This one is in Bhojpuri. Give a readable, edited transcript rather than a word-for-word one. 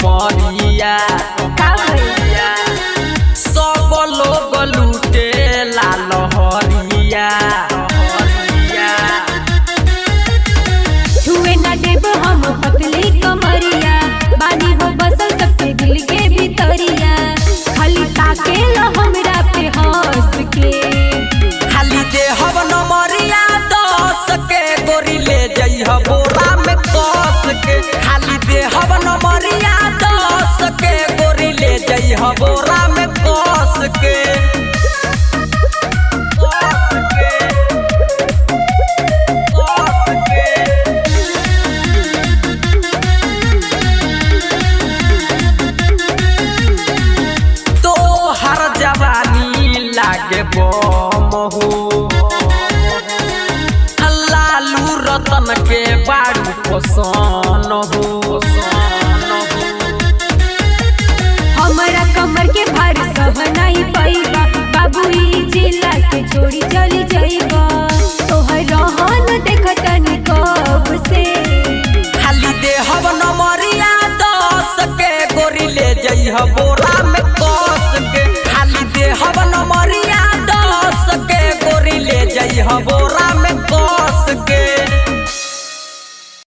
कमरिया सब लोग लूटे लाल हरिया छुए न देब हम पतली कमरिया बानी हो बसल सबके दिल के भीतरिया खाली ताके लो हमरा पे हंस के खाली देहब नमरिया 10 के गोरी ले जइह बोरा में कस के खाली देहब नमरिया 10 के गोरी ले जइह बोरा में कस के तो हर जवानी लागे बम हो लालू रतन के बारू पसन हो